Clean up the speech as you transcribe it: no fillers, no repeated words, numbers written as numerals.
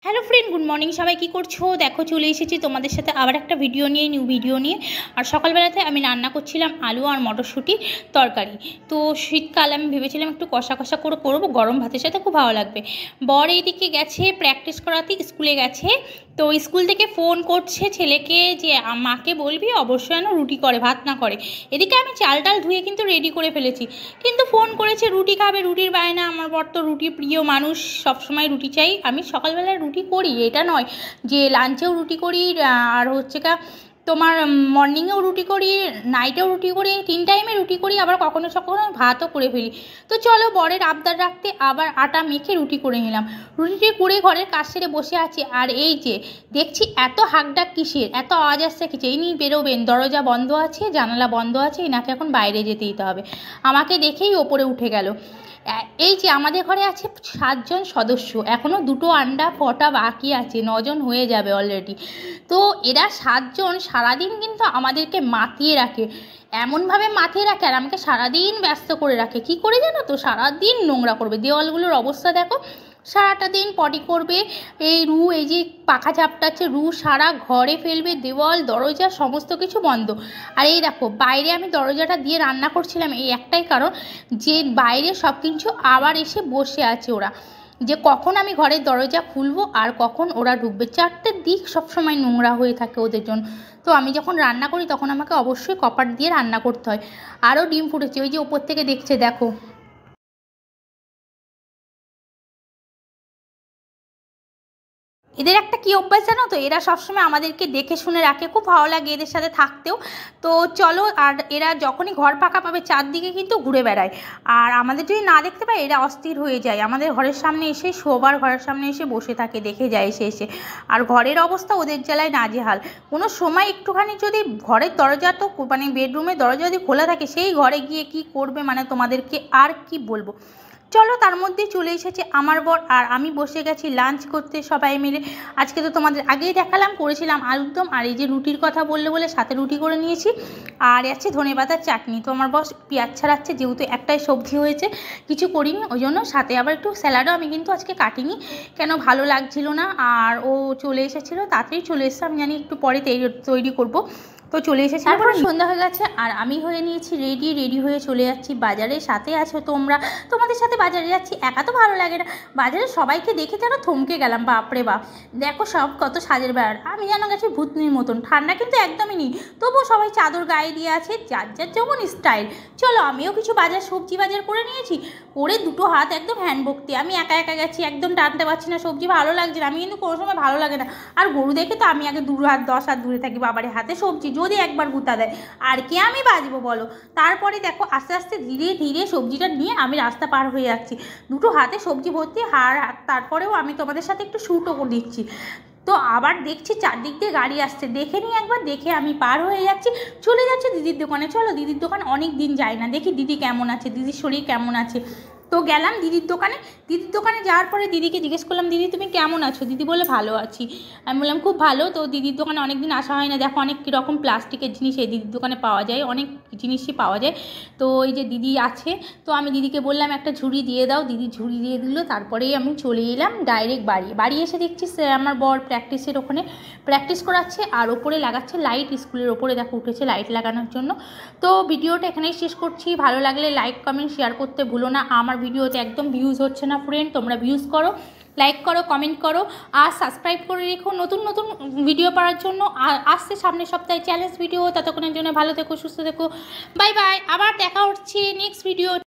Hello friend, good morning. সবাই কী করছো? দেখো চলে এসেছি তোমাদের সাথে আবার একটা নিউ ভিডিও নিয়ে। আর সকালবেলাতে আমি রান্না করছিলাম আলু আর মটরশুঁটি তরকারি। তো শীতকাল, আমি ভেবেছিলাম একটু কষা কষা করে করবো, গরম ভাতের সাথে খুব ভালো লাগবে। বর এইদিকে গেছে প্র্যাকটিস করাতে, স্কুলে গেছে। তো স্কুল থেকে ফোন করছে ছেলেকে যে মাকে বলবি অবশ্যই যেন রুটি করে, ভাত না করে। এদিকে আমি চাল টাল ধুয়ে কিন্তু রেডি করে ফেলেছি, কিন্তু ফোন করেছে রুটি খাবে, রুটির বায়না। আমার বর তো রুটি প্রিয় মানুষ, সবসময় রুটি চাই। আমি সকালবেলায় রুটি করি, এটা নয় যে লাঞ্চেও রুটি করি, আর হচ্ছে তোমার মর্নিংয়েও রুটি করি, নাইটেও রুটি করি, 3 টাইমে রুটি করি, আবার কখনো কখনো ভাতও করে ফেলি। তো চলো বরের আবদার রাখতে আবার আটা মেখে রুটি করে নিলাম। রুটিটি করে ঘরের কাজ সেরে বসে আছি। আর এই যে দেখছি এত হাঁকডাক কিসের, এত আওয়াজ আসছে কিছু, ইনি বেরোবেন, দরজা বন্ধ আছে, জানালা বন্ধ আছে, এনাকে এখন বাইরে যেতে দিতে হবে। আমাকে দেখেই ওপরে উঠে গেল। এই যে আমাদের ঘরে আছে 7 জন সদস্য, এখনও 2টো আন্ডা ফটা বাকি আছে, 9 জন হয়ে যাবে অলরেডি। তো এরা 7 জন সারাদিন কিন্তু আমাদেরকে মাতিয়ে রাখে, এমনভাবে মাতিয়ে রাখে, আর আমাকে সারাদিন ব্যস্ত করে রাখে। কি করে জানো তো? সারাদিন নোংরা করবে, দেওয়ালগুলোর অবস্থা দেখো, সারাটা দিন পটি করবে। এই যে পাখা ঝাপটাচ্ছে, সারা ঘরে ফেলবে, দেওয়াল দরজা সমস্ত কিছু বন্ধ। আর এই দেখো বাইরে আমি দরজাটা দিয়ে রান্না করছিলাম, এই একটাই কারণ যে বাইরে সব কিছু আবার এসে বসে আছে ওরা, যে কখন আমি ঘরের দরজা খুলবো আর কখন ওরা ঢুকবে। 4টে দিক সবসময় নোংরা হয়ে থাকে ওদের জন্য। তো আমি যখন রান্না করি তখন আমাকে অবশ্যই কপাট দিয়ে রান্না করতে হয়। আরও ডিম ফুটেছে, ওই যে ওপর থেকে দেখছে, দেখো। এদের একটা কী অভ্যাস জানো তো, এরা সবসময় আমাদেরকে দেখে শুনে রাখে, খুব ভালো লাগে এদের সাথে থাকতেও। তো চলো, আর এরা যখনই ঘর ফাঁকা পাবে চারদিকে কিন্তু ঘুরে বেড়ায়। আর আমাদের যদি না দেখতে পায় এরা অস্থির হয়ে যায়, আমাদের ঘরের সামনে এসে, শোবার ঘরের সামনে এসে বসে থাকে, দেখে যায় এসে এসে। আর ঘরের অবস্থা ওদের জ্বালায় নাজেহাল। কোনো সময় একটুখানি যদি ঘরের দরজা, তো মানে বেডরুমের দরজা যদি খোলা থাকে, সেই ঘরে গিয়ে কি করবে মানে তোমাদেরকে আর কি বলবো। চলো, তার মধ্যেই চলে এসেছে আমার বর, আর আমি বসে গেছি লাঞ্চ করতে সবাই মিলে। আজকে তো তোমাদের আগেই দেখালাম, করেছিলাম আলুর দম, আর এই যে রুটির কথা বললে বলে সাথে রুটি করে নিয়েছি। আর আছে ধনেপাতার চাটনি। তো আমার বস পেঁয়াজ ছাড়াচ্ছে, যেহেতু একটাই সবজি হয়েছে, কিছু করিনি, ওই জন্য সাথে আবার একটু স্যালাডও আমি কিন্তু আজকে কাটিনি, কেন ভালো লাগছিল না। আর ও চলে এসেছিলো, তাড়াতাড়ি চলে এসেছে, আমি জানি একটু পরে তৈরি করবো। তো চলে এসেছি, তারপরে সন্ধ্যা হয়ে গেছে, আর আমি হয়ে নিয়েছি রেডি হয়ে চলে যাচ্ছি বাজারে। সাথে আছো তোমরা, তোমাদের সাথে বাজারে যাচ্ছি, একা তো ভালো লাগে না। বাজারে সবাইকে দেখে যেন থমকে গেলাম, বাপরে বাপ, দেখো সব কত সাজের বেড়ার। আমি যেন গেছি ভূতনির মতন, ঠান্ডা কিন্তু একদমই নেই, তবুও সবাই চাদর গায়ে দিয়ে আছে, যার যার যেমন স্টাইল। চলো, আমিও কিছু সবজি বাজার করে নিয়েছি, করে 2টো হাত একদম হ্যান্ড ভর্তি। আমি একা একা গেছি, একদম টানতে পারছি না, সবজি ভালো লাগছে না। আমি কিন্তু কোনো সময় ভালো লাগে না, আর গরু দেখে তো আমি আগে 2 হাত 10 হাত দূরে থাকি, বাবারে হাতে সবজি যদি একবার গুঁতা দেয় আর কে আমি বাজবো বলো। তারপরে দেখো আস্তে আস্তে ধীরে ধীরে সবজিটা নিয়ে আমি রাস্তা পার হয়ে যাচ্ছি, 2টো হাতে সবজি ভর্তি, তারপরেও আমি তোমাদের সাথে একটু শ্যুটও করে দিচ্ছি। তো আবার দেখছি চারদিক দিয়ে গাড়ি আসছে, দেখে নিই একবার, দেখে আমি পার হয়ে যাচ্ছি, চলে যাচ্ছি দিদির দোকানে। চলো, দিদির দোকান অনেক দিন যায় না, দেখি দিদি কেমন আছে, দিদির শরীর কেমন আছে। তো গেলাম দিদির দোকানে যাওয়ার পরে দিদিকে জিজ্ঞেস করলাম, দিদি তুমি কেমন আছো? দিদি বলে ভালো আছি। আমি বললাম খুব ভালো। তো দিদির দোকানে অনেক দিন আসা হয় না, দেখো অনেক কীরকম প্লাস্টিকের জিনিস এই দিদির দোকানে পাওয়া যায়, অনেক জিনিসই পাওয়া যায়। তো এই যে দিদি আছে, তো আমি দিদিকে বললাম একটা ঝুড়ি দিয়ে দাও, দিদি ঝুড়ি দিয়ে দিল। তারপরেই আমি চলে এলাম ডাইরেক্ট বাড়ি এসে দেখছি আমার বর প্র্যাকটিসের ওখানে প্র্যাকটিস করাচ্ছে, আর ওপরে লাগাচ্ছে লাইট, স্কুলের ওপরে দেখো উঠেছে লাইট লাগানোর জন্য। তো ভিডিওটা এখানেই শেষ করছি, ভালো লাগলে লাইক কমেন্ট শেয়ার করতে ভুলো না। আমার ভিডিওতে একদম ভিউজ হচ্ছে না ফ্রেন্ড, তোমরা ভিউজ করো, লাইক করো, কমেন্ট করো, আর সাবস্ক্রাইব করে রেখো নতুন নতুন ভিডিও পাওয়ার জন্য। আর আসছে সামনের সপ্তাহে চ্যালেঞ্জ ভিডিও, ততক্ষণের জন্য ভালো থেকো, সুস্থ থেকো, বাই বাই। আবার দেখা হচ্ছে নেক্সট ভিডিও।